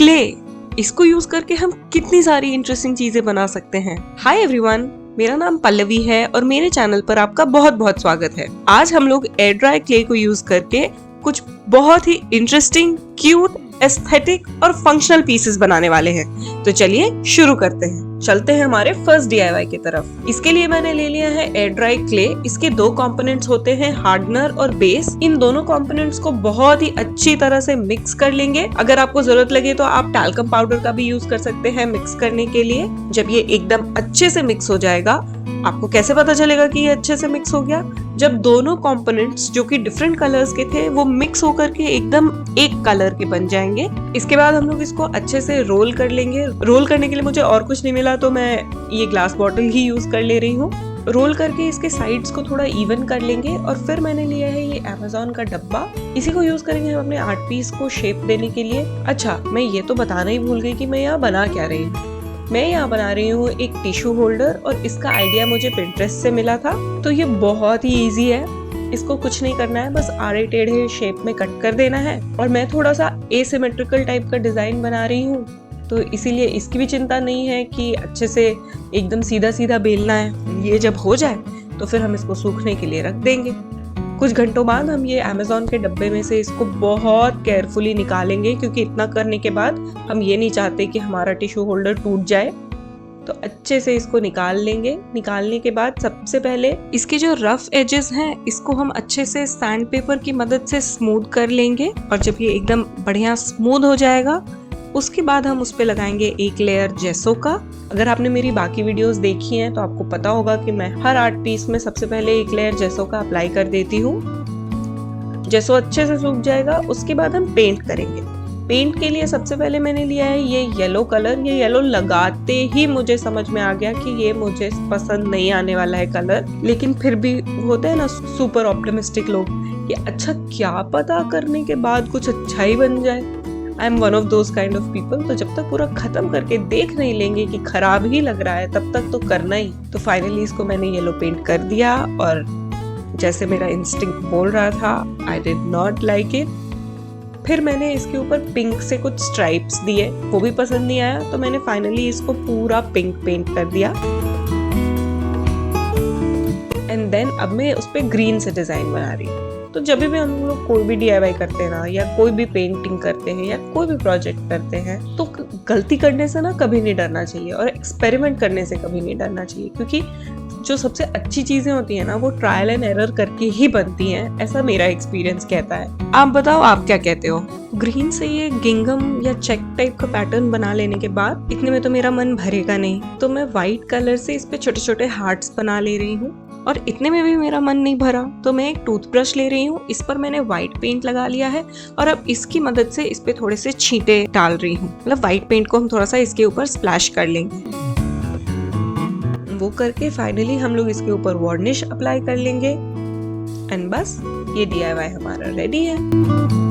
Clay, इसको use करके हम कितनी सारी इंटरेस्टिंग चीजें बना सकते हैं। हाय एवरीवन, मेरा नाम पल्लवी है और मेरे चैनल पर आपका बहुत बहुत स्वागत है। आज हम लोग एयर ड्राई क्ले को यूज करके कुछ बहुत ही इंटरेस्टिंग, क्यूट, एस्थेटिक और फंक्शनल पीसेस बनाने वाले हैं। तो चलिए शुरू करते हैं। चलते हैं हमारे फर्स्ट डीआईवाई की तरफ। इसके लिए मैंने ले लिया है एयर ड्राई क्ले। इसके दो कंपोनेंट्स होते हैं, हार्डनर और बेस। इन दोनों कंपोनेंट्स को बहुत ही अच्छी तरह से मिक्स कर लेंगे। अगर आपको जरूरत लगे तो आप टैल्कम पाउडर का भी यूज कर सकते हैं मिक्स करने के लिए। जब ये एकदम अच्छे से मिक्स हो जाएगा, आपको कैसे पता चलेगा कि ये अच्छे से मिक्स हो गया? जब दोनों कंपोनेंट्स जो कि डिफरेंट कलर्स के थे वो मिक्स होकर के एकदम एक कलर के बन जाएंगे। इसके बाद हम लोग इसको अच्छे से रोल कर लेंगे। रोल करने के लिए मुझे और कुछ नहीं मिला तो मैं ये ग्लास बॉटल ही यूज कर ले रही हूँ। रोल करके इसके साइड्स को थोड़ा इवन कर लेंगे और फिर मैंने लिया है ये अमेज़न का डब्बा। इसी को यूज करेंगे हम अपने आर्ट पीस को शेप देने के लिए। अच्छा, मैं ये तो बताना ही भूल गई कि मैं यहाँ बना क्या रही हूँ। मैं यहाँ बना रही हूँ एक टिश्यू होल्डर और इसका आइडिया मुझे पिंटरेस्ट से मिला था। तो ये बहुत ही इजी है। इसको कुछ नहीं करना है, बस आड़े टेढ़े शेप में कट कर देना है। और मैं थोड़ा सा एसिमेट्रिकल टाइप का डिजाइन बना रही हूँ, तो इसीलिए इसकी भी चिंता नहीं है कि अच्छे से एकदम सीधा सीधा बेलना है। ये जब हो जाए तो फिर हम इसको सूखने के लिए रख देंगे। कुछ घंटों बाद हम ये अमेज़न के डब्बे में से इसको बहुत केयरफुली निकालेंगे, क्योंकि इतना करने के बाद हम ये नहीं चाहते कि हमारा टिश्यू होल्डर टूट जाए। तो अच्छे से इसको निकाल लेंगे। निकालने के बाद सबसे पहले इसके जो रफ एजेस हैं इसको हम अच्छे से सैंड पेपर की मदद से स्मूथ कर लेंगे। और जब ये एकदम बढ़िया स्मूथ हो जाएगा उसके बाद हम उस पे लगाएंगे एक लेयर जेसो का। अगर आपने मेरी बाकी वीडियोस देखी हैं तो आपको पता होगा कि मैं हर आर्ट पीस में सबसे पहले एक लेयर जेसो का अप्लाई कर देती हूँ। जेसो अच्छे से सूख जाएगा उसके बाद हम पेंट करेंगे। पेंट के लिए सबसे पहले मैंने लिया है ये येलो कलर। ये येलो लगाते ही मुझे समझ में आ गया कि ये मुझे पसंद नहीं आने वाला है कलर, लेकिन फिर भी होते हैं ना सुपर ऑप्टिमिस्टिक लोग कि अच्छा क्या पता करने के बाद कुछ अच्छा ही बन जाए। I am one of those kind of people. तो जब तक पूरा खत्म करके देख नहीं लेंगे कि खराब ही लग रहा है तब तक तो करना ही। तो फाइनली इसको मैंने येलो पेंट कर दिया और जैसे मेरा इंस्टिंक्ट बोल रहा था, I did not like it. फिर मैंने इसके ऊपर पिंक से कुछ स्ट्राइप्स दिए, वो भी पसंद नहीं आया, तो मैंने फाइनली इसको पूरा पिंक पेंट कर दिया। एंड देन अब मैं उस पे ग्रीन से डिजाइन बना रही हूँ। तो जब भी हम लोग कोई भी डीआईवाई करते हैं ना, या कोई भी पेंटिंग करते हैं या कोई भी प्रोजेक्ट करते हैं, तो गलती करने से ना कभी नहीं डरना चाहिए और एक्सपेरिमेंट करने से कभी नहीं डरना चाहिए, क्योंकि जो सबसे अच्छी चीजें होती है ना वो ट्रायल एंड एरर करके ही बनती हैं। ऐसा मेरा एक्सपीरियंस कहता है। आप बताओ, आप क्या कहते हो? ग्रीन से ये गिंगम या चेक टाइप का पैटर्न बना लेने के बाद इतने में तो मेरा मन भरेगा नहीं, तो मैं व्हाइट कलर से इस पे छोटे छोटे हार्ट्स बना ले रही हूँ। और इतने में भी मेरा मन नहीं भरा तो मैं एक टूथब्रश ले रही हूँ। इस पर मैंने व्हाइट पेंट लगा लिया है और अब इसकी मदद से इस पे थोड़े से छींटे डाल रही हूँ। मतलब व्हाइट पेंट को हम थोड़ा सा इसके ऊपर स्प्लैश कर लेंगे। वो करके फाइनली हम लोग इसके ऊपर वार्निश अप्लाई कर लेंगे एंड बस ये डीआईवाई हमारा रेडी है।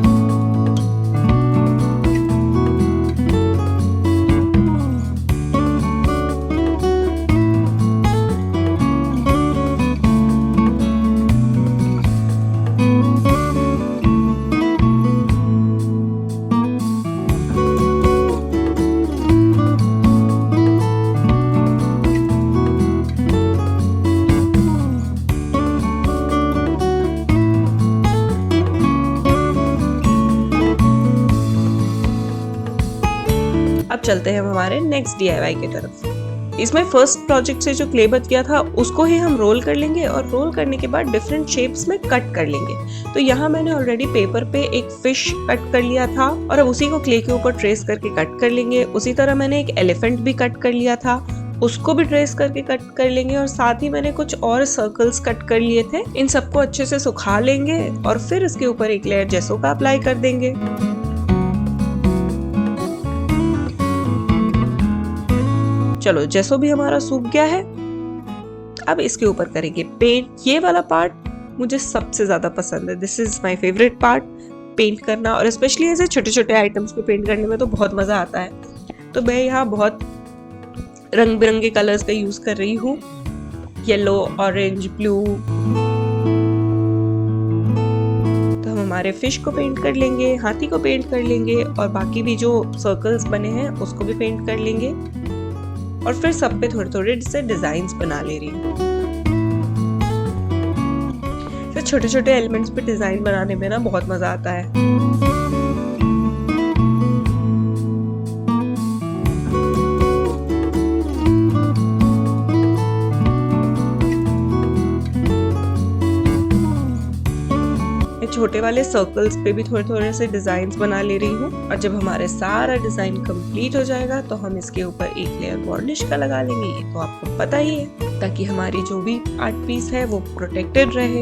अब चलते हैं हमारे नेक्स्ट डीआईवाई की तरफ। इसमें फर्स्ट प्रोजेक्ट से जो क्ले बच गया था उसको ही हम रोल कर लेंगे और रोल करने के बाद डिफरेंट शेप्स में कट कर लेंगे। तो यहाँ मैंने ऑलरेडी पेपर पे एक फिश कट कर लिया था और अब उसी को क्ले के ऊपर ट्रेस करके कट कर लेंगे। उसी तरह मैंने एक एलिफेंट भी कट कर लिया था, उसको भी ट्रेस करके कट कर लेंगे। और साथ ही मैंने कुछ और सर्कल्स कट कर लिए थे। इन सबको अच्छे से सुखा लेंगे और फिर इसके ऊपर एक लेयर जेसो का अप्लाई कर देंगे। चलो, जेसो भी हमारा सूख गया है। अब इसके ऊपर करेंगे पेंट। ये वाला पार्ट मुझे सबसे ज्यादा पसंद है। This is my favourite part, paint करना। और स्पेशली ऐसे छोटे छोटे आइटम्स को पेंट करने में तो बहुत मजा आता है। तो मैं यहाँ बहुत रंग बिरंगे कलर्स का यूज कर रही हूँ, येलो, ऑरेंज, ब्लू। तो हम हमारे फिश को पेंट कर लेंगे, हाथी को पेंट कर लेंगे और बाकी भी जो सर्कल्स बने हैं उसको भी पेंट कर लेंगे। और फिर सब पे थोड़े थोड़े से डिजाइन्स बना ले रही हूँ। फिर छोटे छोटे एलिमेंट्स पे डिजाइन बनाने में ना बहुत मजा आता है। छोटे वाले सर्कल्स पे भी थोड़े थोड़े से डिजाइन्स बना ले रही हूँ। और जब हमारे सारा डिजाइन कंप्लीट हो जाएगा तो हम इसके ऊपर एक लेयर वार्निश का लगा लेंगे। ये तो आपको पता ही है, ताकि हमारी जो भी आर्ट पीस है वो प्रोटेक्टेड रहे।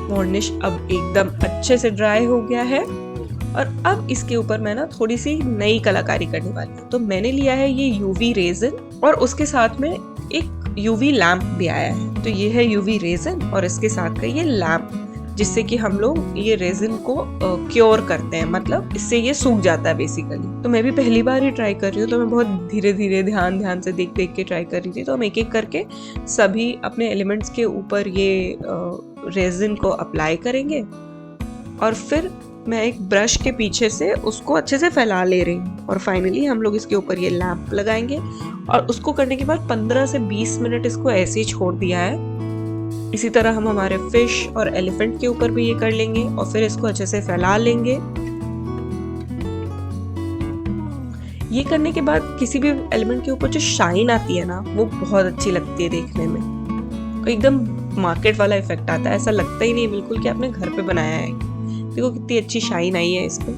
वार्निश अब एकदम अच्छे से ड्राई हो गया है और अब इसके ऊपर मैं ना थोड़ी सी नई कलाकारी करने वाली हूँ। तो मैंने लिया है ये यूवी रेजिन और उसके साथ में एक यूवी लैम्प भी आया है। तो ये है यूवी रेजिन और इसके साथ का ये लैम्प, जिससे कि हम लोग ये रेजिन को क्योर करते हैं, मतलब इससे ये सूख जाता है बेसिकली। तो मैं भी पहली बार ही ट्राई कर रही हूँ, तो मैं बहुत धीरे धीरे ध्यान से देख के ट्राई कर रही थी। तो हम एक एक करके सभी अपने एलिमेंट्स के ऊपर ये रेजिन को अप्लाई करेंगे और फिर मैं एक ब्रश के पीछे से उसको अच्छे से फैला ले रही हूँ। और फाइनली हम लोग इसके ऊपर ये लैंप लगाएंगे और उसको करने के बाद 15 से 20 मिनट इसको ऐसे ही छोड़ दिया है। इसी तरह हम हमारे फिश और एलिफेंट के ऊपर भी ये कर लेंगे और फिर इसको अच्छे से फैला लेंगे। ये करने के बाद किसी भी एलिमेंट के ऊपर जो शाइन आती है ना, वो बहुत अच्छी लगती है देखने में। एकदम मार्केट वाला इफेक्ट आता है, ऐसा लगता ही नहीं बिल्कुल कि आपने घर पे बनाया है। देखो कितनी अच्छी शाइन आई है इस पे।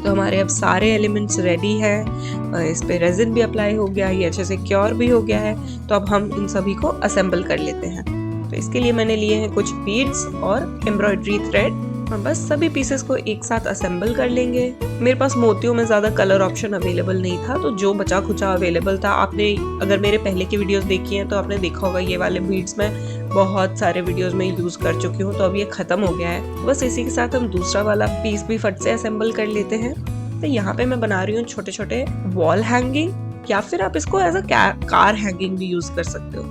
तो हमारे अब सारे एलिमेंट्स रेडी हैं। इस पे रेजिन भी अप्लाई हो गया, ये अच्छे से क्योर भी हो गया है। तो अब हम इन सभी को असेंबल कर लेते हैं। तो इसके लिए मैंने लिए हैं कुछ बीड्स और एम्ब्रॉयडरी थ्रेड और बस सभी पीसेस को एक साथ असेंबल कर लेंगे। मेरे पास मोतियों में ज्यादा कलर ऑप्शन अवेलेबल नहीं था, तो जो बचा खुचा अवेलेबल था, आपने अगर मेरे पहले की वीडियोस देखी हैं तो आपने देखा होगा ये वाले बीड्स मैं बहुत सारे वीडियोस में यूज कर चुकी हूँ। तो अब ये खत्म हो गया है। बस इसी के साथ हम दूसरा वाला पीस भी फट से असेंबल कर लेते हैं। तो यहाँ पे मैं बना रही हूँ छोटे छोटे वॉल हैंगिंग, या फिर आप इसको एज अ कार हैंगिंग भी यूज कर सकते हो।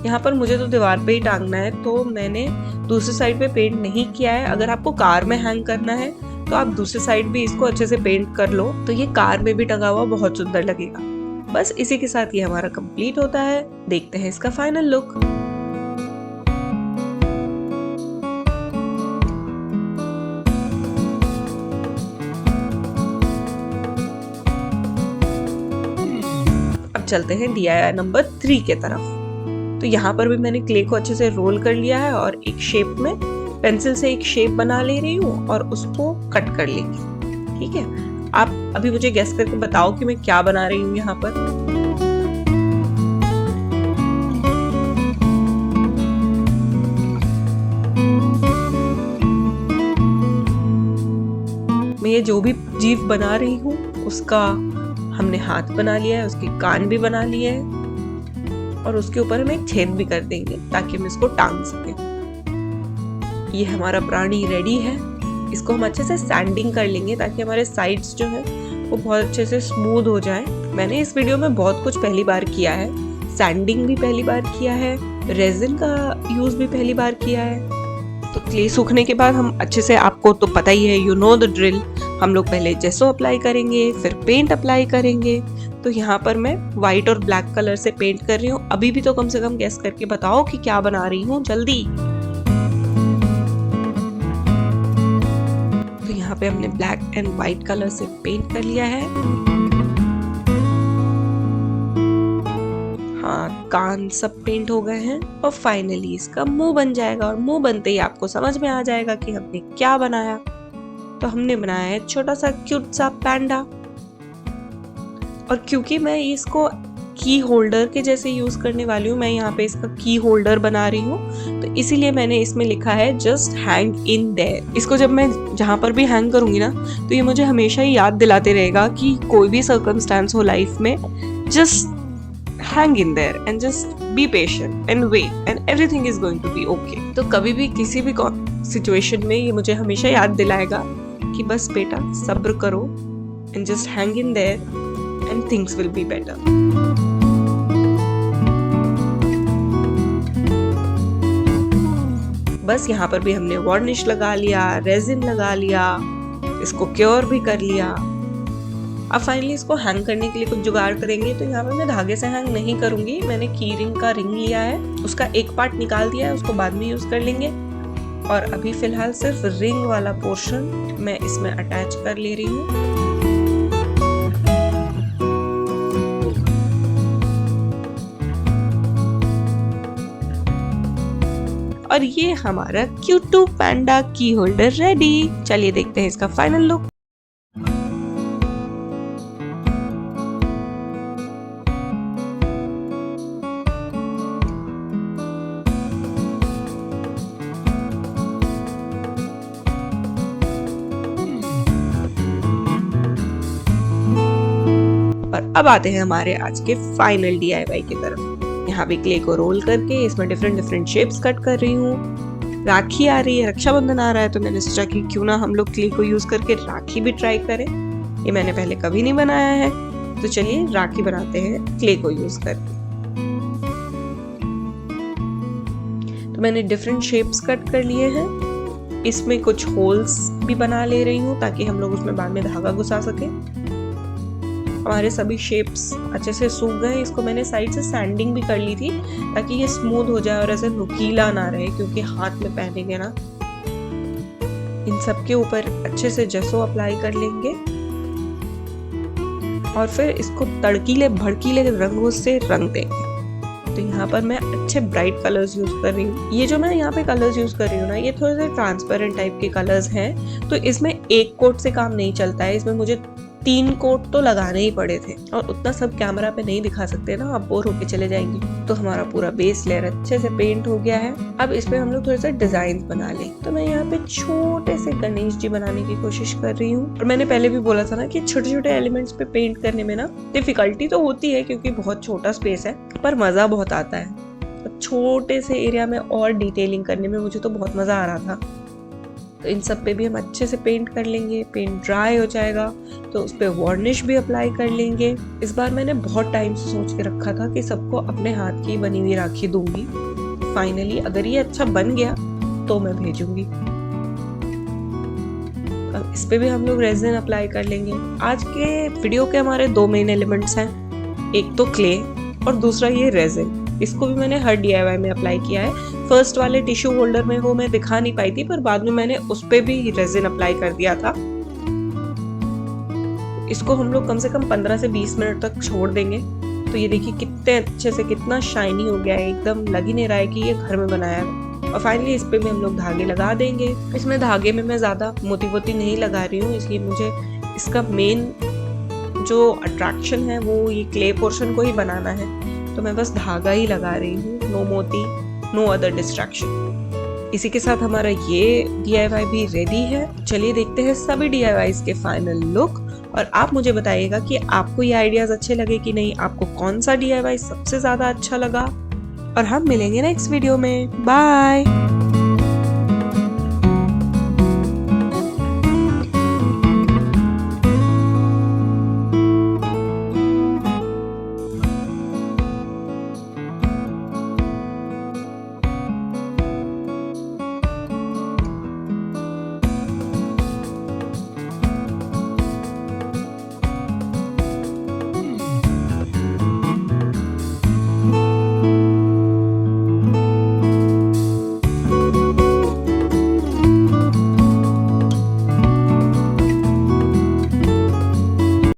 यहाँ पर मुझे तो दीवार पे ही टांगना है, तो मैंने दूसरी साइड पे पेंट नहीं किया है। अगर आपको कार में हैंग करना है तो आप दूसरी साइड भी इसको अच्छे से पेंट कर लो, तो ये कार में भी टंगा हुआ बहुत सुंदर लगेगा। बस इसी के साथ ये हमारा कंप्लीट होता है। देखते हैं इसका फाइनल लुक। अब चलते हैं DIY नंबर 3 के तरफ। तो यहाँ पर भी मैंने क्ले को अच्छे से रोल कर लिया है और एक शेप में पेंसिल से एक शेप बना ले रही हूँ और उसको कट कर लेंगे। ठीक है, आप अभी मुझे गेस करके बताओ कि मैं क्या बना रही हूँ यहाँ पर। मैं ये जो भी जीव बना रही हूँ उसका हमने हाथ बना लिया है, उसके कान भी बना लिए हैं और उसके ऊपर हम एक छेद भी कर देंगे ताकि हम इसको टांग सकें। ये हमारा प्राणी रेडी है। इसको हम अच्छे से सैंडिंग कर लेंगे ताकि हमारे साइड्स जो है वो बहुत अच्छे से स्मूथ हो जाए। मैंने इस वीडियो में बहुत कुछ पहली बार किया है, सैंडिंग भी पहली बार किया है, रेजिन का यूज भी पहली बार किया है। तो क्ले सूखने के बाद हम अच्छे से, आपको तो पता ही है, यू नो द ड्रिल, हम लोग पहले जेसो अप्लाई करेंगे, फिर पेंट अप्लाई करेंगे। तो यहाँ पर मैं व्हाइट और ब्लैक कलर से पेंट कर रही हूँ। अभी भी तो कम से कम गेस करके बताओ कि क्या बना रही हूँ, जल्दी। तो यहाँ पे हमने ब्लैक एंड व्हाइट कलर से पेंट कर लिया है। हाँ, कान सब पेंट हो गए हैं और फाइनली इसका मुंह बन जाएगा। और मुंह बनते ही आपको समझ में आ जाएगा कि हमने क्या बनाया। तो हमने बनाया है छोटा सा क्यूट सा पैंडा। और क्योंकि मैं इसको की होल्डर के जैसे यूज करने वाली हूँ, मैं यहाँ पे इसका की होल्डर बना रही हूँ, तो इसीलिए मैंने इसमें लिखा है जस्ट हैंग इन देयर। इसको जब मैं जहाँ पर भी हैंग करूंगी ना, तो ये मुझे हमेशा ही याद दिलाते रहेगा कि कोई भी सर्कमस्टेंस हो लाइफ में, just hang in there and just be patient and wait and everything is going to be okay। तो कभी भी किसी भी सिचुएशन में ये मुझे हमेशा याद दिलाएगा कि बस बेटा सब्र करो and just hang in there and things will be better। बस यहाँ पर भी हमने वार्निश लगा लिया, रेजिन लगा लिया, इसको क्योर भी कर लिया। अब फाइनली इसको हैंग करने के लिए कुछ जुगाड़ करेंगे। तो यहाँ पर मैं धागे से हैंग नहीं करूंगी, मैंने की रिंग का रिंग लिया है, उसका एक पार्ट निकाल दिया है, उसको बाद में यूज कर लेंगे। और अभी फिलहाल सिर्फ रिंग वाला पोर्शन मैं इसमें अटैच कर ले रही हूँ। और ये हमारा क्यूटू पैंडा की होल्डर रेडी। चलिए देखते हैं इसका फाइनल लुक। और अब आते हैं हमारे आज के फाइनल DIY की तरफ। यहाँ भी क्ले को रोल करके इसमें डिफरेंट शेप्स कट कर रही हूँ। राखी आ रही है, रक्षाबंधन आ रहा है, तो मैंने सोचा कि क्यों ना हम लोग क्ले को यूज करके राखी भी ट्राई करें। ये मैंने पहले कभी नहीं बनाया है, तो चलिए राखी बनाते हैं क्ले को यूज करके। तो मैंने डिफरेंट शेप्स कट कर लिए हैं। इसमें कुछ होल्स भी बना ले रही हूँ ताकि हम लोग उसमें बाद में धागा घुसा सके। हमारे सभी शेप्स अच्छे से सूख गए। इसको मैंने साइड से सैंडिंग भी कर ली थी ताकि ये स्मूथ हो जाए और ऐसे नुकीला ना रहे, क्योंकि हाथ में पहनेंगे ना। इन सब के ऊपर अच्छे से जसो अप्लाई कर लेंगे और फिर इसको तड़कीले भड़कीले रंगों से रंग देंगे। तो यहाँ पर मैं अच्छे ब्राइट कलर्स यूज कर रही हूँ। ये जो मैं यहाँ पे कलर्स यूज कर रही हूँ ना, ये थोड़े से ट्रांसपेरेंट टाइप के कलर्स हैं, तो इसमें एक कोट से काम नहीं चलता है। इसमें मुझे 3 कोट तो लगाने ही पड़े थे और उतना सब कैमरा पे नहीं दिखा सकते ना, आप बोर होके चले जाएंगे। तो हमारा पूरा बेस लेयर अच्छे से पेंट हो गया है। अब इसमें हम लोग थोड़े से डिजाइन बना लें। तो मैं यहाँ पे छोटे से गणेश जी बनाने की कोशिश कर रही हूँ। और मैंने पहले भी बोला था ना कि छोटे छोटे एलिमेंट्स पे पेंट करने में ना डिफिकल्टी तो होती है, क्योंकि बहुत छोटा स्पेस है, पर मजा बहुत आता है। छोटे से एरिया में और डिटेलिंग करने में मुझे तो बहुत मजा आ रहा था। तो इन सब पे भी हम अच्छे से पेंट कर लेंगे। पेंट ड्राई हो जाएगा तो उस पे वार्निश भी अप्लाई कर लेंगे। इस बार मैंने बहुत टाइम से सोच के रखा था कि सबको अपने हाथ की बनी हुई राखी दूंगी। फाइनली अगर ये अच्छा बन गया तो मैं भेजूंगी। अब इस पे भी हम लोग रेजिन अप्लाई कर लेंगे। आज के वीडियो के हमारे 2 मेन एलिमेंट्स हैं, एक तो क्ले और दूसरा ये रेजिन। इसको भी मैंने हर DIY में अप्लाई किया है। फर्स्ट वाले टिश्यू होल्डर में वो मैं दिखा नहीं पाई थी, पर बाद में मैंने उस पे भी रेजिन अप्लाई कर दिया था। इसको हम लोग कम से कम 15 से 20 मिनट तक छोड़ देंगे। तो ये देखिए कितने अच्छे से, कितना शाइनी हो गया है, एकदम लग ही नहीं रहा है कि ये घर में बनाया है। और फाइनली इस पे भी हम लोग धागे लगा देंगे। इसमें धागे में मैं ज्यादा मोती वोती नहीं लगा रही हूँ, इसलिए मुझे इसका मेन जो अट्रैक्शन है वो ये क्ले पोर्शन को ही बनाना है। तो मैं बस धागा ही लगा रही हूँ, नो मोती, नो अदर डिस्ट्रैक्शन। इसी के साथ हमारा ये DIY भी रेडी है। चलिए देखते हैं सभी DIYs के फाइनल लुक और आप मुझे बताइएगा कि आपको ये आइडियाज अच्छे लगे कि नहीं, आपको कौन सा DIY सबसे ज्यादा अच्छा लगा। और हम मिलेंगे नेक्स्ट वीडियो में। बाय।